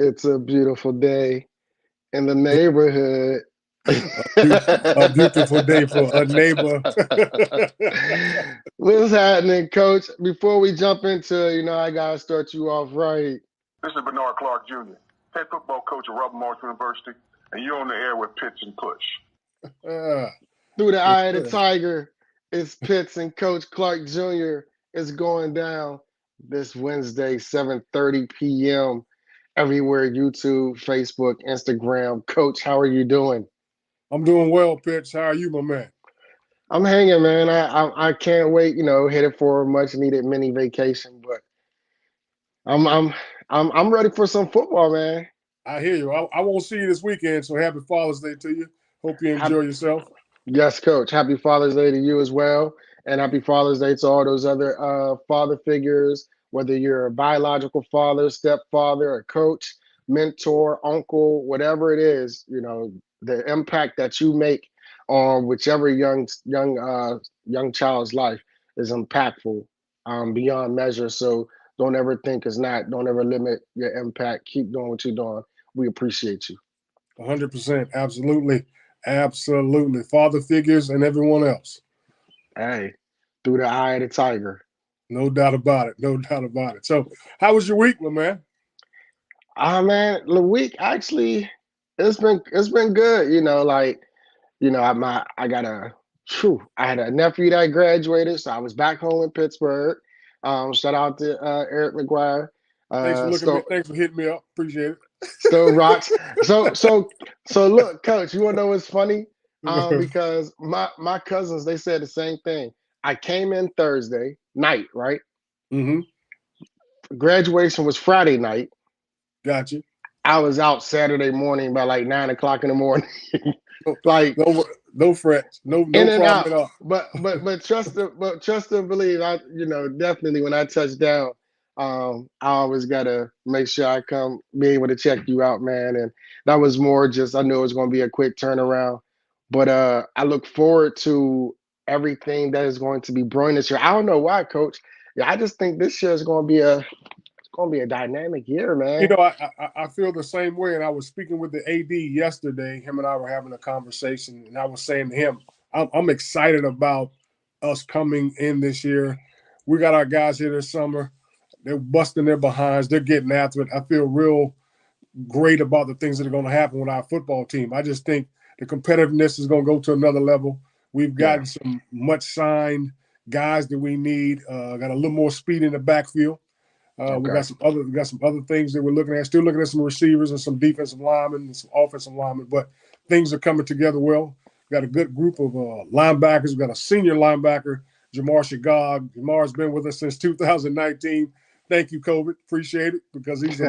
It's a beautiful day in the neighborhood. A beautiful day for a neighbor. What's happening, Coach? Before we jump into, I gotta start you off right. This is Bernard Clark Jr., head football coach at Robert Morris University, and you're on the air with Pitch and Push. uh, Through the eye of the yeah. tiger, it's Pitts and Coach Clark Jr. is going down this Wednesday, 7:30 p.m. Everywhere, YouTube, Facebook, Instagram. Coach, how are you doing? I'm doing well, Pitch. How are you, my man? I'm hanging, man. I can't wait. Headed for a much needed mini vacation, but I'm I'm I'm ready for some football, man. I hear you. I won't see you this weekend, so happy Father's Day to you. Hope you Hap- enjoy yourself. yes, Coach. Happy Father's Day to you as well, and happy Father's Day to all those other father figures. Whether you're a biological father, stepfather, a coach, mentor, uncle, whatever it is, the impact that you make on whichever young child's life is impactful beyond measure. So don't ever think it's not. Don't ever limit your impact. Keep doing what you're doing. We appreciate you. 100%. Absolutely. Absolutely. Father figures and everyone else. Hey, through the eye of the tiger. No doubt about it. No doubt about it. So, how was your week, my man? Man, the week actually, it's been good. I got I had a nephew that graduated, so I was back home in Pittsburgh. Shout out to Eric McGuire. Thanks for looking me. Still Thanks for hitting me up. Appreciate still rocks. So look, Coach, you wanna know what's funny? it. Because my cousins, they said the same thing. I came in Thursday night, right? Mm-hmm. Graduation was Friday night. Gotcha. I was out Saturday morning by like 9 o'clock in the morning. Like No, no frets. No in and problem out. at all. But trust and believe. I definitely when I touch down, I always gotta make sure I come be able to check you out, man. And that was more just I knew it was gonna be a quick turnaround, but I look forward to everything that is going to be brewing this year. I don't know why, Coach. Yeah, I just think this year is gonna be a dynamic year, You man. know, I feel the same way. And I was speaking with the AD yesterday. Him and I were having a conversation, and I was saying to him, I'm excited about us coming in this year. We got our guys here this summer. They're busting their behinds. They're getting after it. I feel real great about the things that are going to happen with our football team. I just think the competitiveness is going to go to another level. We've Yeah. gotten some much signed guys that we need. Got a little more speed in the backfield. We Okay. got some other things that we're looking at. Still looking at some receivers and some defensive linemen and some offensive linemen, but things are coming together well. We got a good group of linebackers. We got a senior linebacker, Jamar Shagog. Jamar's been with us since 2019. Thank you, COVID. Appreciate it because he's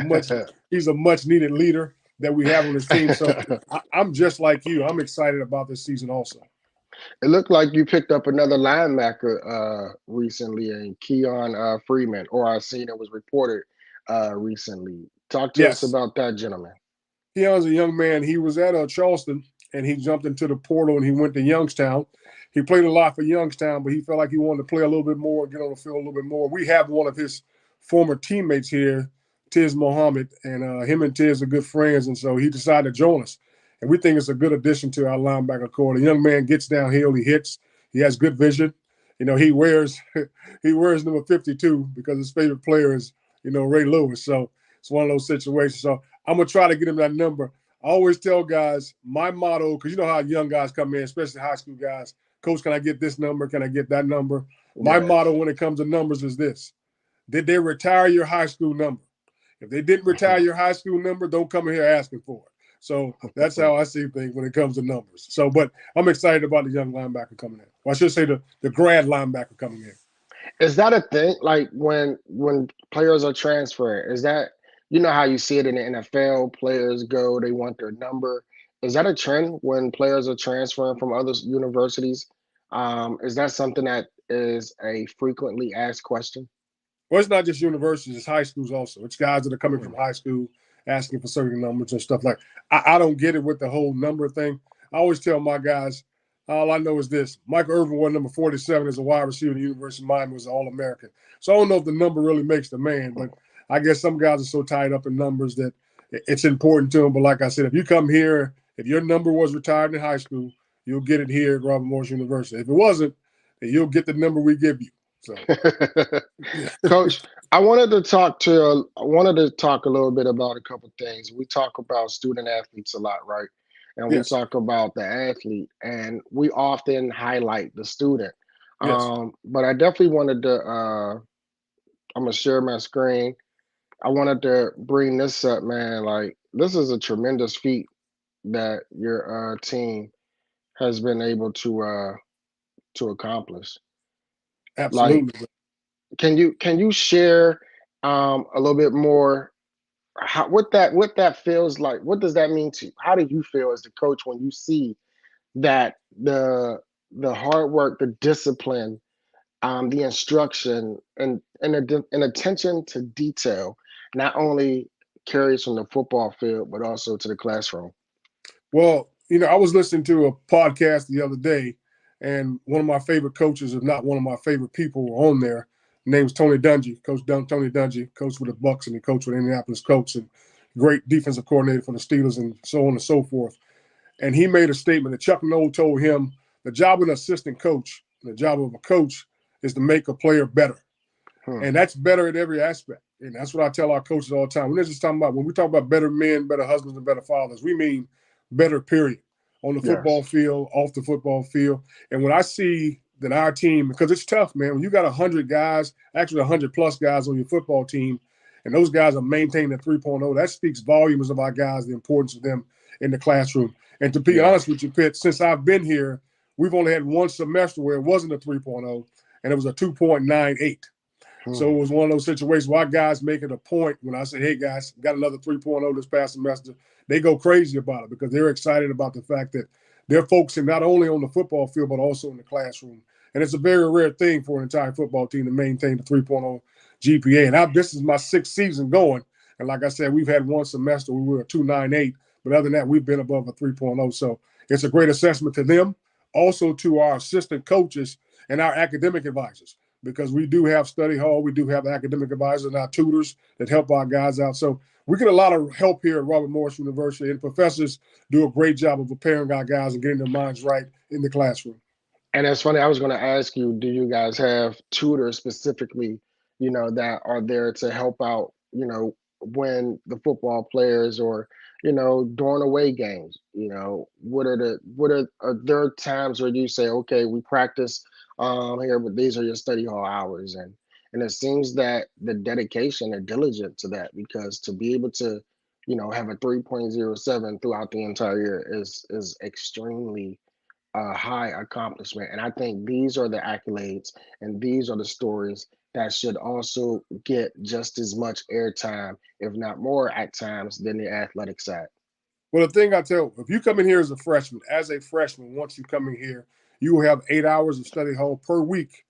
a much needed leader that we have on this team. So I'm just like you. I'm excited about this season also. It looked like you picked up another linebacker recently in Keon Freeman, or I seen it was reported recently. Talk to us Yes. about that gentleman. He was a young man. He was at Charleston, and he jumped into the portal, and he went to Youngstown. He played a lot for Youngstown, but he felt like he wanted to play a little bit more, get on the field a little bit more. We have one of his former teammates here, Tiz Mohammed, and him and Tiz are good friends, and so he decided to join us. And we think it's a good addition to our linebacker core. The young man gets downhill, he hits, he has good vision. He wears he wears number 52 because his favorite player is Ray Lewis. So it's one of those situations. So I'm gonna try to get him that number. I always tell guys my motto, because you know how young guys come in, especially high school guys. Coach, can I get this number? Can I get that number? My Yeah. motto when it comes to numbers is this: did they retire your high school number? If they didn't retire your high school number, don't come in here asking for it. So that's how I see things when it comes to numbers. So, but I'm excited about the young linebacker coming in. Well, I should say the grad linebacker coming in. Is that a thing? Like when players are transferring, is that how you see it in the NFL? Players go, they want their number. Is that a trend when players are transferring from other universities? Is that something that is a frequently asked question? Well, it's not just universities; it's high schools also. It's guys that are coming Hmm. from high school asking for certain numbers and stuff like. I don't get it with the whole number thing. I always tell my guys, all I know is this: Michael Irvin won number 47 as a wide receiver at the University of Miami, was an All-American. So I don't know if the number really makes the man, but I guess some guys are so tied up in numbers that it's important to them. But like I said, if you come here, if your number was retired in high school, you'll get it here at Robert Morris University. If it wasn't, then you'll get the number we give you. So, Coach, I wanted to talk a little bit about a couple things. We talk about student athletes a lot, right? And we yes, talk about the athlete, and we often highlight the student. yes, But I definitely wanted to. I'm gonna share my screen. I wanted to bring this up, man. Like, this is a tremendous feat that your team has been able to accomplish. Like, absolutely. can you share a little bit more what that feels like? What does that mean to you? How do you feel as the coach when you see that the hard work, the discipline, the instruction, and attention to detail not only carries from the football field but also to the classroom? Well, I was listening to a podcast the other day, and one of my favorite coaches, if not one of my favorite people, were on there. His name's Tony Dungy, Tony Dungy, coach with the Bucks, and he coached with Indianapolis Colts, and great defensive coordinator for the Steelers, and so on and so forth. And he made a statement that Chuck Noll told him the job of an assistant coach, the job of a coach, is to make a player better. Hmm. And that's better at every aspect. And that's what I tell our coaches all the time. We're not just talking about, when we talk about better men, better husbands, and better fathers, we mean better, period. On the football Yes. field, off the football field. And when I see that our team, because it's tough, man, when you got 100 guys, actually 100 plus guys on your football team, and those guys are maintaining the 3.0, that speaks volumes of our guys, the importance of them in the classroom. And to be Yeah. honest with you, Pitt, since I've been here, we've only had one semester where it wasn't a 3.0, and it was a 2.98. So it Hmm. was one of those situations where our guys make it a point when I say, hey, guys, got another 3.0 this past semester. They go crazy about it because they're excited about the fact that they're focusing not only on the football field, but also in the classroom. And it's a very rare thing for an entire football team to maintain the 3.0 GPA. And this is my 6th season going. And like I said, we've had one semester where we were a 2.98. But other than that, we've been above a 3.0. So it's a great assessment to them, also to our assistant coaches and our academic advisors, because we do have study hall, we do have academic advisors and our tutors that help our guys out. So we get a lot of help here at Robert Morris University, and professors do a great job of preparing our guys and getting their minds right in the classroom. And it's funny, I was going to ask you, do you guys have tutors specifically, that are there to help out, when the football players or, during away games, are there times where you say, okay, we practice here, but these are your study hall hours. And it seems that the dedication and diligent to that, because to be able to, have a 3.07 throughout the entire year is extremely a high accomplishment. And I think these are the accolades and these are the stories that should also get just as much airtime, if not more at times, than the athletic side. Well, the thing I tell, if you come in here as a freshman, once you come in here, you will have 8 hours of study hall per week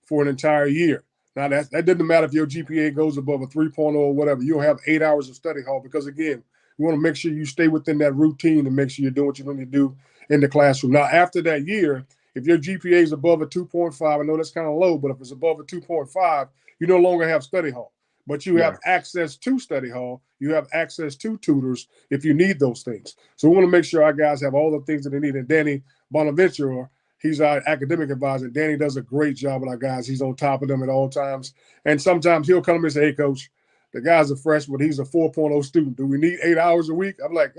for an entire year. Now, that doesn't matter if your GPA goes above a 3.0 or whatever. You'll have 8 hours of study hall because, again, we want to make sure you stay within that routine and make sure you're doing what you need to do in the classroom. Now, after that year, if your GPA is above a 2.5, I know that's kind of low, but if it's above a 2.5, you no longer have study hall. But you have Yeah. access to study hall. You have access to tutors if you need those things. So we want to make sure our guys have all the things that they need. And Danny Bonaventure, he's our academic advisor. Danny does a great job with our guys. He's on top of them at all times. And sometimes he'll come to me and say, hey, coach, the guy's a freshman, but he's a 4.0 student. Do we need 8 hours a week? I'm like,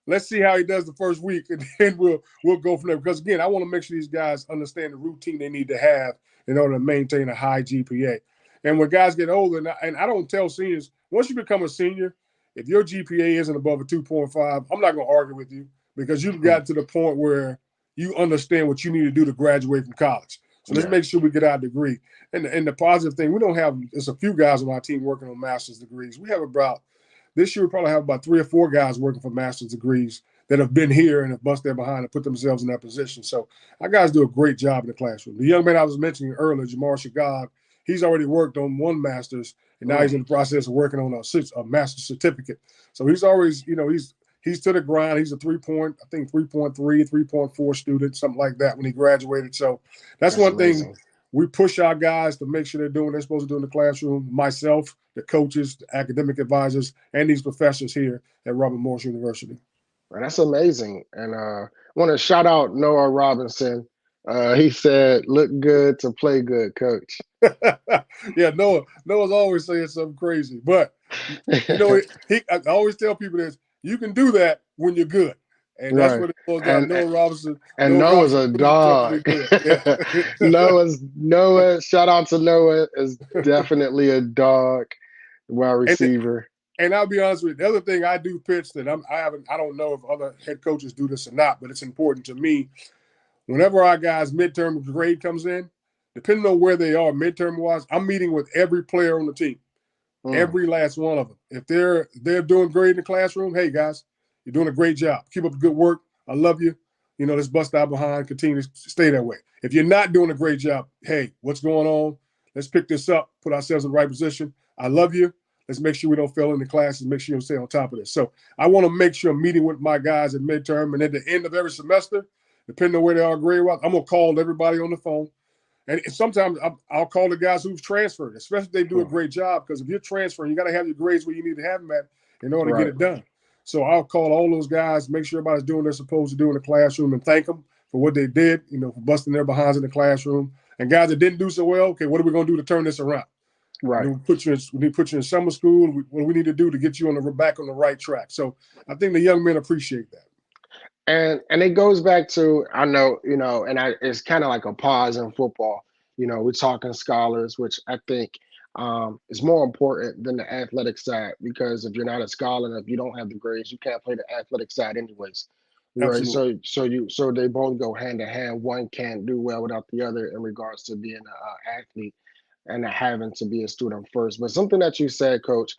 let's see how he does the first week, and then we'll go from there. Because, again, I want to make sure these guys understand the routine they need to have in order to maintain a high GPA. And when guys get older, and I don't tell seniors, once you become a senior, if your GPA isn't above a 2.5, I'm not going to argue with you because you've got to the point where you understand what you need to do to graduate from college. So let's Yeah. make sure we get our degree. And the positive thing, we don't have, there's a few guys on our team working on master's degrees. We have this year we probably have about 3 or 4 guys working for master's degrees that have been here and have busted their behind and put themselves in that position. So our guys do a great job in the classroom. The young man I was mentioning earlier, Jamar Shagab, he's already worked on one master's, and now he's in the process of working on a master's certificate. So he's always, he's to the grind. He's a 3.3, 3.4 student, something like that when he graduated. So that's That's one thing amazing. we push our guys to make sure they're doing what they're supposed to do in the classroom. Myself, the coaches, the academic advisors, and these professors here at Robert Morris University. Well, that's amazing. And I want to shout out Noah Robinson. He said, "Look good to play good, coach." Yeah, Noah's always saying something crazy, but I always tell people this: you can do that when you're good, and that's Right. what it goes down. Noah Robinson, And Noah's a dog. Yeah. Noah. Shout out to Noah, is definitely a dog, wide receiver. And I'll be honest with you, the other thing I do pitch that I don't know if other head coaches do this or not, but it's important to me. Whenever our guys' midterm grade comes in, depending on where they are midterm wise, I'm meeting with every player on the team, every last one of them. If they're doing great in the classroom, hey guys, you're doing a great job. Keep up the good work. I love you. Let's bust out behind. Continue to stay that way. If you're not doing a great job, hey, what's going on? Let's pick this up. Put ourselves in the right position. I love you. Let's make sure we don't fail in the classes. Make sure you stay on top of this. So I want to make sure I'm meeting with my guys at midterm, and at the end of every semester, depending on where they are grade-wise, I'm going to call everybody on the phone. And sometimes I'll call the guys who've transferred, especially if they do a great job, because if you're transferring, you got to have your grades where you need to have them at in order to get it done. So I'll call all those guys, make sure everybody's doing what they're supposed to do in the classroom, and thank them for what they did, for busting their behinds in the classroom. And guys that didn't do so well, okay, what are we going to do to turn this around? Right. We need to put you in summer school. What do we need to do to get you back on the right track? So I think the young men appreciate that. And it goes back to, I know, it's kind of like a pause in football. We're talking scholars, which I think is more important than the athletic side, because if you're not a scholar, if you don't have the grades, you can't play the athletic side anyways. Right. Absolutely. So they both go hand in hand. One can't do well without the other in regards to being an athlete and having to be a student first. But something that you said, Coach,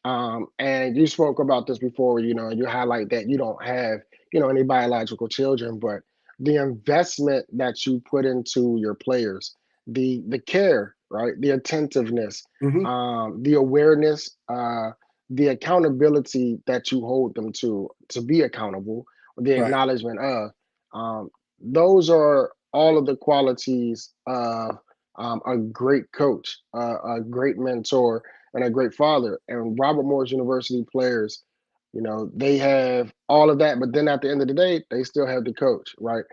and you spoke about this before, you highlight that you don't have, any biological children, but the investment that you put into your players, the care, right? The attentiveness, the awareness, the accountability that you hold them to be accountable, the acknowledgement of, those are all of the qualities of a great coach, a great mentor, and a great father. And Robert Morris University players, they have all of that, but then at the end of the day, they still have the coach, right?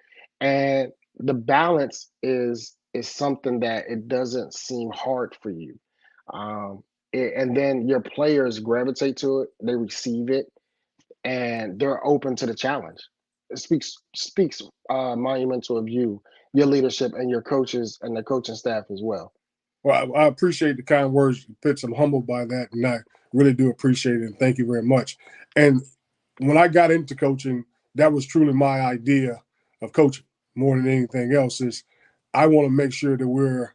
And the balance is something that it doesn't seem hard for you. And then your players gravitate to it, they receive it, and they're open to the challenge. It speaks monumental of you, your leadership, and your coaches and the coaching staff as well. Well, I appreciate the kind words, Pitts. I'm humbled by that, and I really do appreciate it. And thank you very much. And when I got into coaching, that was truly my idea of coaching more than anything else. Is I want to make sure that we're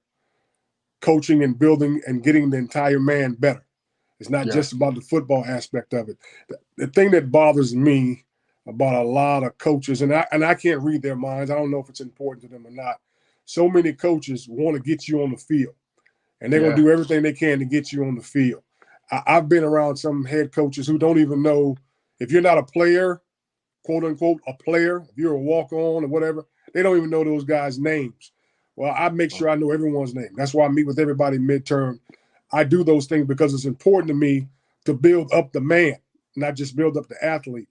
coaching and building and getting the entire man better. It's not just about the football aspect of it. The thing that bothers me about a lot of coaches, and I can't read their minds. I don't know if it's important to them or not. So many coaches want to get you on the field, and they're going to do everything they can to get you on the field. I've been around some head coaches who don't even know if you're not a player, quote unquote, a player, if you're a walk-on or whatever, they don't even know those guys' names. Well, I make sure I know everyone's name. That's why I meet with everybody midterm. I do those things because it's important to me to build up the man, not just build up the athlete.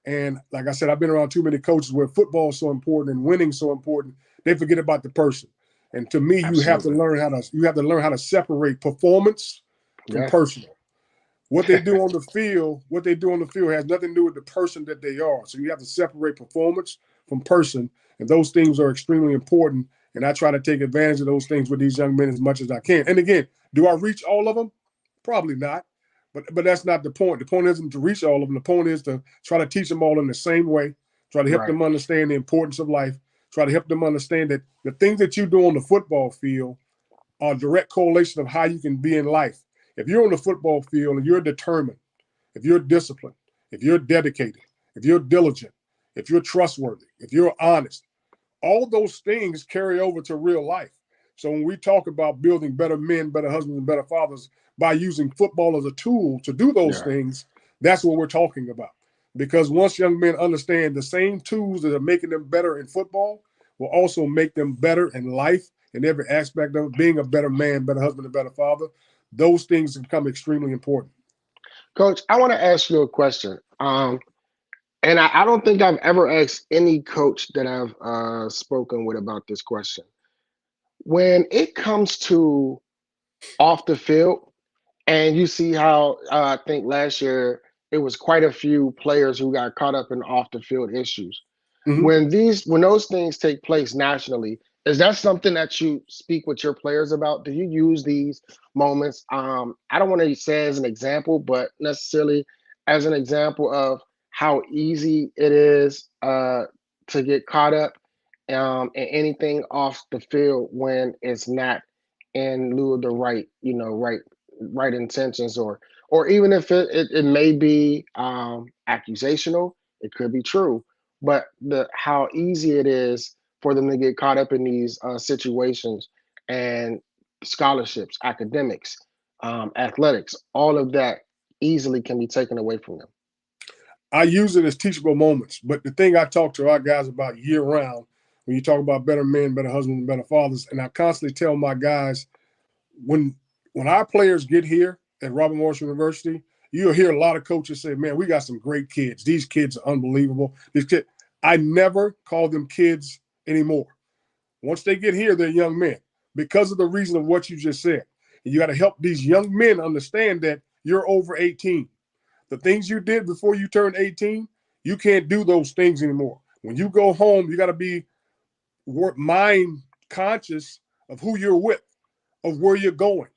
And like I said, I've been around too many coaches where football is so important and winning so important, they forget about the person. And to me, you have to learn how to separate performance from personal. What they do on the field has nothing to do with the person that they are. So you have to separate performance from person, and those things are extremely important. And I try to take advantage of those things with these young men as much as I can. And again, do I reach all of them? Probably not. But that's not the point. The point isn't to reach all of them. The point is to try to teach them all in the same way, try to help them understand the importance of life, try to help them understand that the things that you do on the football field are a direct correlation of how you can be in life. If you're on the football field and you're determined, if you're disciplined, if you're dedicated, if you're diligent, if you're trustworthy, if you're honest, all those things carry over to real life. So when we talk about building better men, better husbands, and better fathers by using football as a tool to do those things, that's what we're talking about. Because once young men understand the same tools that are making them better in football, will also make them better in life in every aspect of it, being a better man, better husband, and better father. Those things become extremely important. Coach, I want to ask you a question. And I don't think I've ever asked any coach that I've spoken with about this question. When it comes to off the field, and you see how I think last year it was quite a few players who got caught up in off the field issues. Mhm. When those things take place nationally, is that something that you speak with your players about? Do you use these moments? I don't want to say as an example, but necessarily as an example of how easy it is to get caught up in anything off the field when it's not in lieu of the right intentions, or even if it may be accusational, it could be true, but the how easy it is for them to get caught up in these situations, and scholarships, academics, athletics, all of that easily can be taken away from them. I use it as teachable moments. But the thing I talk to our guys about year round, when you talk about better men, better husbands, and better fathers, and I constantly tell my guys, when our players get here at Robert Morris University, you'll hear a lot of coaches say, "Man, we got some great kids. These kids are unbelievable." These kids, I never call them kids anymore. Once they get here, they're young men because of the reason of what you just said. And you got to help these young men understand that you're over 18. The things you did before you turned 18, you can't do those things anymore. When you go home, you got to be mind conscious of who you're with, of where you're going,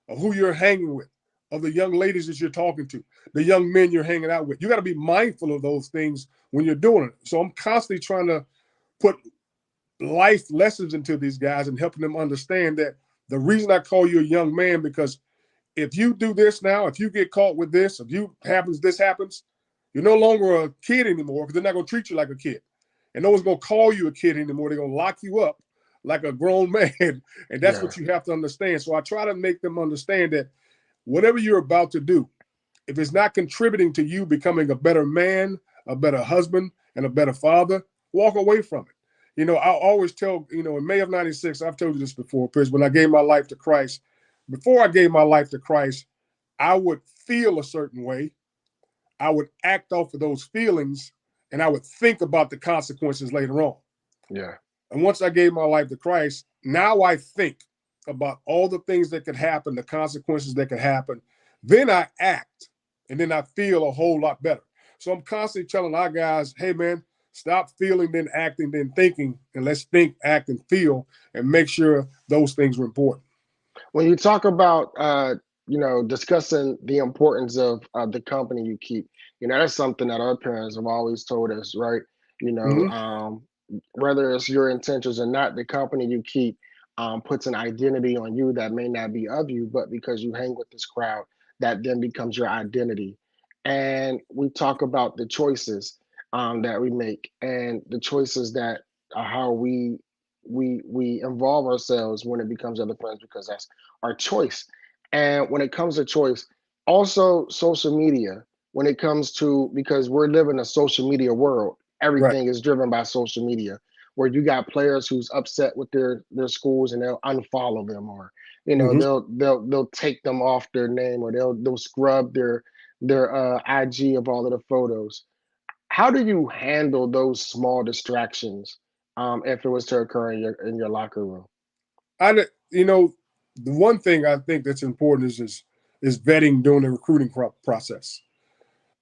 of who you're hanging with, of the young ladies that you're talking to, the young men you're hanging out with. You got to be mindful of those things when you're doing it. So I'm constantly trying to put life lessons into these guys and helping them understand that the reason I call you a young man, because if you do this now, if you get caught with this, if this happens, you're no longer a kid anymore, because they're not going to treat you like a kid. And no one's going to call you a kid anymore. They're going to lock you up like a grown man. And that's Yeah. what you have to understand. So I try to make them understand that whatever you're about to do, if it's not contributing to you becoming a better man, a better husband, and a better father, walk away from it. I always tell, in May of 96, I've told you this before, Chris, when I gave my life to Christ, before I gave my life to Christ, I would feel a certain way. I would act off of those feelings, and I would think about the consequences later on. Yeah. And once I gave my life to Christ, now I think about all the things that could happen, the consequences that could happen. Then I act, and then I feel a whole lot better. So I'm constantly telling our guys, hey, man, stop feeling, then acting, then thinking, and let's think, act, and feel, and make sure those things are important. When you talk about discussing the importance of the company you keep, that's something that our parents have always told us, right? Whether it's your intentions or not, the company you keep puts an identity on you that may not be of you, but because you hang with this crowd, that then becomes your identity. And we talk about the choices that we make, and the choices that are how we involve ourselves when it becomes other friends, because that's our choice. And when it comes to choice, also social media, when it comes to, because we're living a social media world, Right. everything is driven by social media, where you got players who's upset with their schools and they'll unfollow them, or Mm-hmm. they'll take them off their name, or they'll scrub their IG of all of the photos. How do you handle those small distractions if it was to occur in your locker room? The one thing I think that's important is vetting during the recruiting process.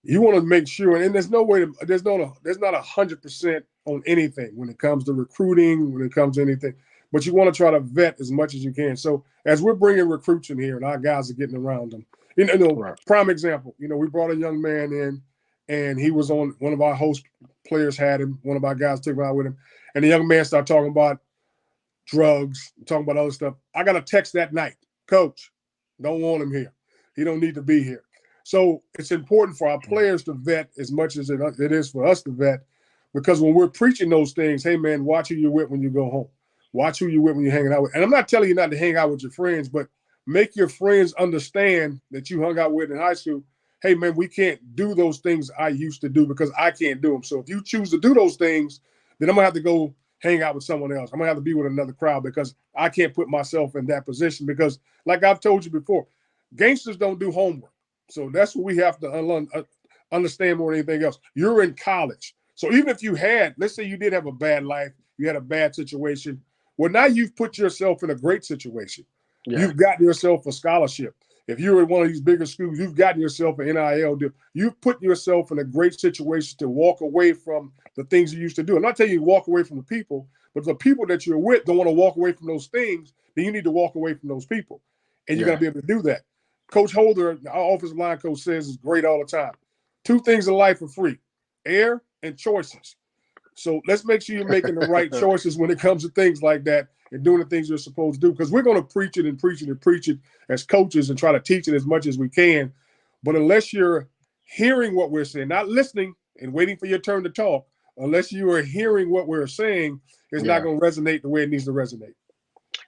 You want to make sure, and there's not 100% on anything when it comes to recruiting, when it comes to anything, but you want to try to vet as much as you can. So as we're bringing recruits in here and our guys are getting around them, Right. prime example, we brought a young man in, and he was on, one of our host players had him, one of our guys took him out with him, and the young man started talking about drugs, talking about other stuff. I got a text that night, coach, don't want him here. He don't need to be here. So it's important for our players to vet as much as it is for us to vet, because when we're preaching those things, hey, man, watch who you're with when you go home. Watch who you're with when you're hanging out with. And I'm not telling you not to hang out with your friends, but make your friends understand that you hung out with in high school. Hey, man, we can't do those things I used to do because I can't do them. So if you choose to do those things, then I'm going to have to go hang out with someone else. I'm gonna have to be with another crowd because I can't put myself in that position because, like I've told you before, gangsters don't do homework. So that's what we have to understand more than anything else. You're in college. So even if you had, let's say you did have a bad life, you had a bad situation, well, now you've put yourself in a great situation. Yeah. You've gotten yourself a scholarship. If you're in one of these bigger schools, you've gotten yourself an NIL deal. You've put yourself in a great situation to walk away from the things you used to do. I'm not telling you to walk away from the people, but the people that you're with don't want to walk away from those things, then you need to walk away from those people. And you're going to be able to do that. Coach Holder, our offensive line coach, says is great all the time. 2 things in life are free: air and choices. So let's make sure you're making the right choices when it comes to things like that and doing the things you're supposed to do. Because we're going to preach it and preach it and preach it as coaches and try to teach it as much as we can. But unless you're hearing what we're saying, not listening and waiting for your turn to talk, unless you are hearing what we're saying, it's not going to resonate the way it needs to resonate.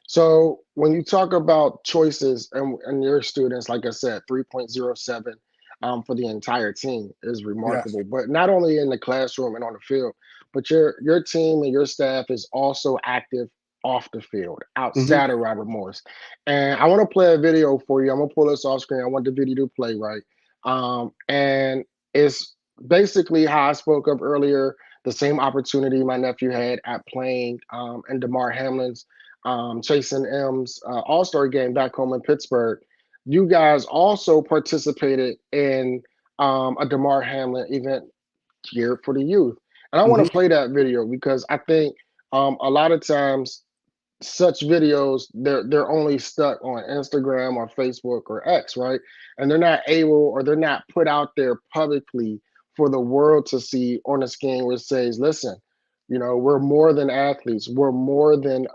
So when you talk about choices and your students, like I said, 3.07 for the entire team is remarkable. Yes. But not only in the classroom and on the field, but your team and your staff is also active off the field, outside of Robert Morris. And I want to play a video for you. I'm gonna pull this off screen. I want the video to play right. And it's basically how I spoke of earlier, the same opportunity my nephew had at playing in Damar Hamlin's Chasing M's All-Star game back home in Pittsburgh. You guys also participated in a Damar Hamlin event geared for the youth. And I want to play that video because I think a lot of times such videos, they're only stuck on Instagram or Facebook or X, right? And they're not able, or they're not put out there publicly for the world to see on a screen which says, listen, you know, we're more than athletes, we're more than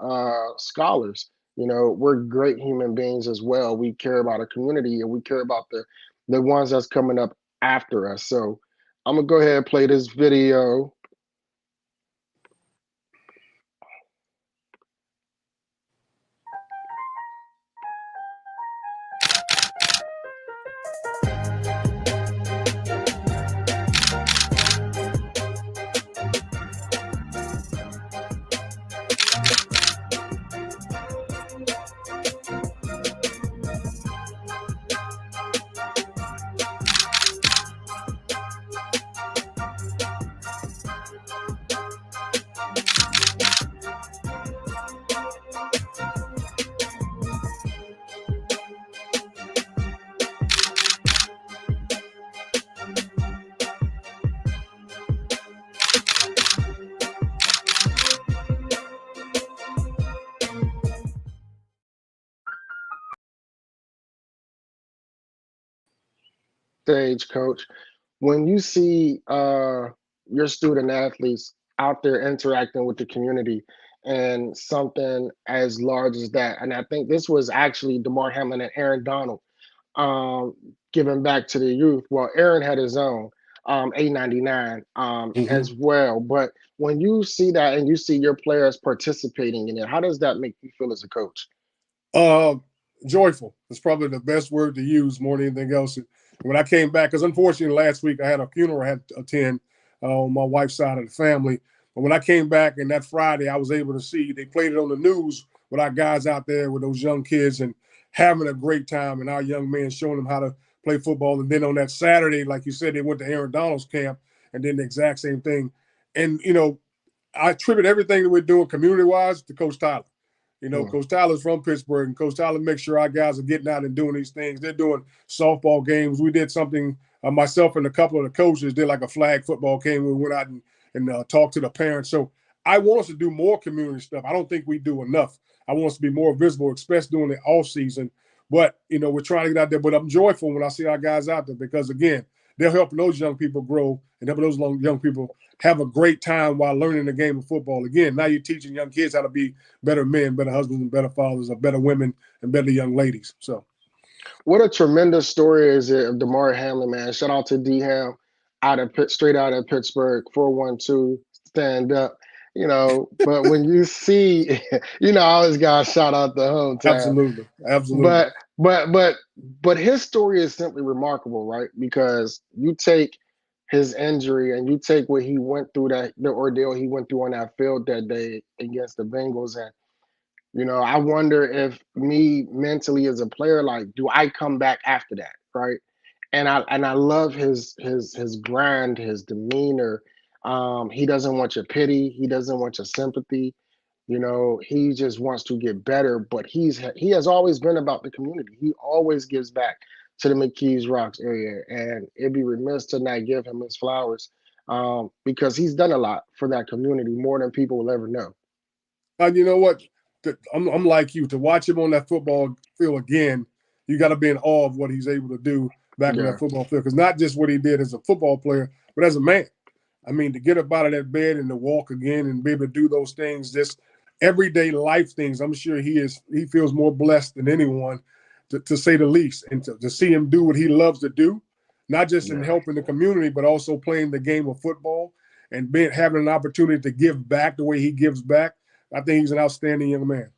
scholars. You know, we're great human beings as well. We care about our community and we care about the ones that's coming up after us. So I'm gonna go ahead and play this video. Stage, coach, when you see your student athletes out there interacting with the community and something as large as that, and I think this was actually Damar Hamlin and Aaron Donald giving back to the youth. Well, Aaron had his own A99 as well. But when you see that and you see your players participating in it, how does that make you feel as a coach? Joyful. It's probably the best word to use more than anything else. When I came back, because unfortunately last week I had a funeral I had to attend on my wife's side of the family. But when I came back and that Friday, I was able to see they played it on the news with our guys out there with those young kids and having a great time, and our young men showing them how to play football. And then on that Saturday, like you said, they went to Aaron Donald's camp and did the exact same thing. And, you know, I attribute everything that we're doing community-wise to Coach Tyler. You know, Coach Tyler's from Pittsburgh, and Coach Tyler makes sure our guys are getting out and doing these things. They're doing softball games. We did something, myself and a couple of the coaches did like a flag football game. We went out and talked to the parents. So I want us to do more community stuff. I don't think we do enough. I want us to be more visible, especially during the off season. But, you know, we're trying to get out there. But I'm joyful when I see our guys out there because, again, they're helping those young people grow and helping those young people have a great time while learning the game of football. Again, now you're teaching young kids how to be better men, better husbands, and better fathers, or better women and better young ladies. So, what a tremendous story is it of Damar Hamlin, man. Shout out to D-Ham straight out of Pittsburgh, 412, stand up. You know, but when you see, you know, I always got to shout out the hometown. Absolutely. But his story is simply remarkable, right? Because you take his injury and you take what he went through, that the ordeal he went through on that field that day against the Bengals, and I wonder if me mentally as a player, like, do I come back after that, right? And I love his grind, his demeanor. He doesn't want your pity. He doesn't want your sympathy. He just wants to get better. But he has always been about the community. He always gives back to the McKees Rocks area, and it'd be remiss to not give him his flowers, because he's done a lot for that community, more than people will ever know. You know what? I'm like you. To watch him on that football field again, you got to be in awe of what he's able to do back on Yeah, that football field. Because not just what he did as a football player, but as a man. I mean, to get up out of that bed and to walk again and be able to do those things, just everyday life things. I'm sure he feels more blessed than anyone, to say the least. And to see him do what he loves to do, not just in yeah. helping the community, but also playing the game of football and having an opportunity to give back the way he gives back. I think he's an outstanding young man.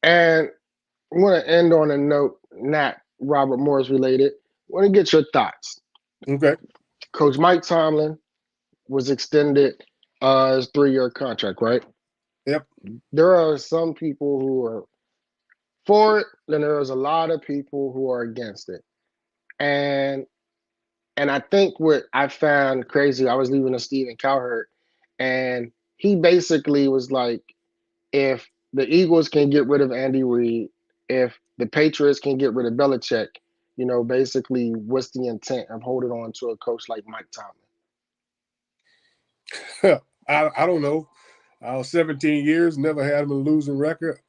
And I want to end on a note, not Robert Morris related. I want to get your thoughts. Okay. Coach Mike Tomlin was extended his 3-year contract, right? Yep. There are some people who are for it, then there's a lot of people who are against it. And I think what I found crazy, I was leaving to Stephen Cowherd, and he basically was like, if the Eagles can get rid of Andy Reid, if the Patriots can get rid of Belichick, basically what's the intent of holding on to a coach like Mike Tomlin? I don't know. 17 years, never had him a losing record.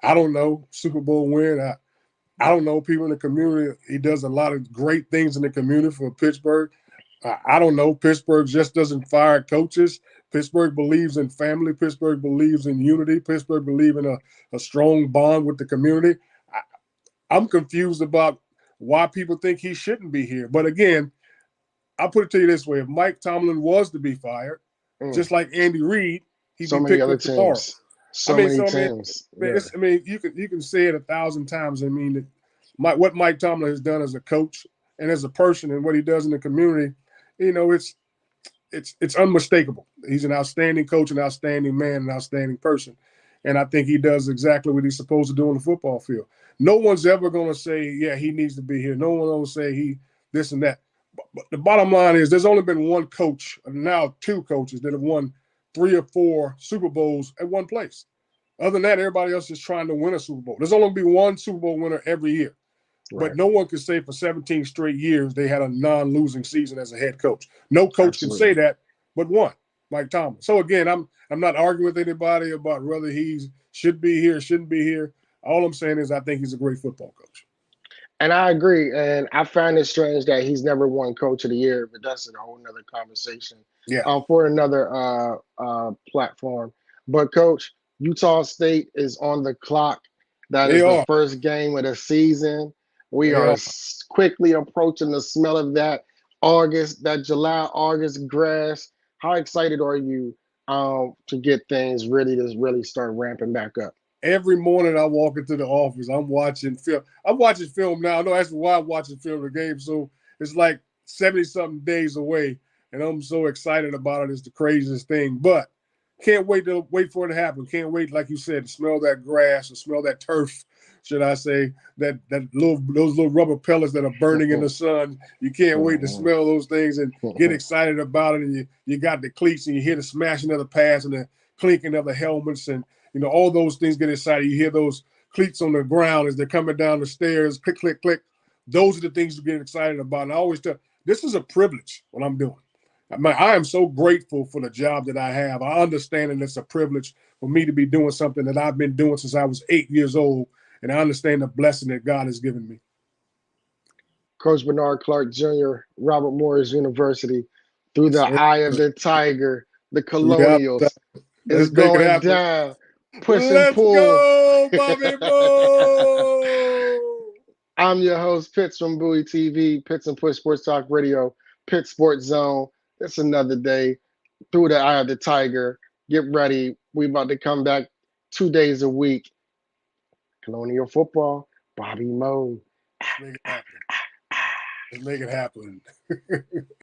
I don't know. Super Bowl win. I don't know. People in the community, he does a lot of great things in the community for Pittsburgh. I don't know. Pittsburgh just doesn't fire coaches. Pittsburgh believes in family. Pittsburgh believes in unity. Pittsburgh believes in a strong bond with the community. I'm confused about why people think he shouldn't be here. But again, I'll put it to you this way. If Mike Tomlin was to be fired, just like Andy Reid, he'd So be many picked other up tomorrow. teams. So many teams. Man, Yeah. you can say it 1,000 times. I mean, what Mike Tomlin has done as a coach and as a person, and what he does in the community, it's unmistakable. He's an outstanding coach, an outstanding man, an outstanding person, and I think he does exactly what he's supposed to do on the football field. No one's ever going to say, yeah, he needs to be here. No one will say he this and that. But the bottom line is, there's only been one coach, now 2 coaches, that have won 3 or 4 Super Bowls at one place. Other than that, everybody else is trying to win a Super Bowl. There's only be one Super Bowl winner every year. Right. But no one can say for 17 straight years they had a non-losing season as a head coach. No coach can say that, but one, Mike Tomlin. So again, I'm not arguing with anybody about whether he should be here, shouldn't be here. All I'm saying is I think he's a great football coach. And I agree. And I find it strange that he's never won Coach of the Year, but that's a whole nother conversation. Yeah. For another platform. But Coach, Utah State is on the clock. That is the first game of the season. We are quickly approaching the smell of that July, August grass. How excited are you to get things really start ramping back up? Every morning I walk into the office, I'm watching film. I'm watching film now. I know that's why I'm watching film of the game. So it's like 70-something days away, and I'm so excited about it. It's the craziest thing. But can't wait for it to happen. Can't wait, like you said, to smell that grass or smell that turf, should I say, those little rubber pellets that are burning in the sun. You can't wait to smell those things and get excited about it. And you got the cleats and you hear the smashing of the pads and the clinking of the helmets, and all those things get excited. You hear those cleats on the ground as they're coming down the stairs, click, click, click. Those are the things you get excited about. And I always tell, this is a privilege what I'm doing. I am so grateful for the job that I have. I understand that it's a privilege for me to be doing something that I've been doing since I was 8 years old, and I understand the blessing that God has given me. Coach Bernard Clark Jr., Robert Morris University, through the eye of the tiger, the Colonials is going down. Push and pull. Let's go, Bobby Boo! I'm your host, Pitts from Bowie TV, Pitts and Push Sports Talk Radio, Pitt Sports Zone. It's another day through the eye of the tiger. Get ready. We about to come back 2 days a week. Colonial football, Bobby Moe. Let's make it happen. Let's make it happen.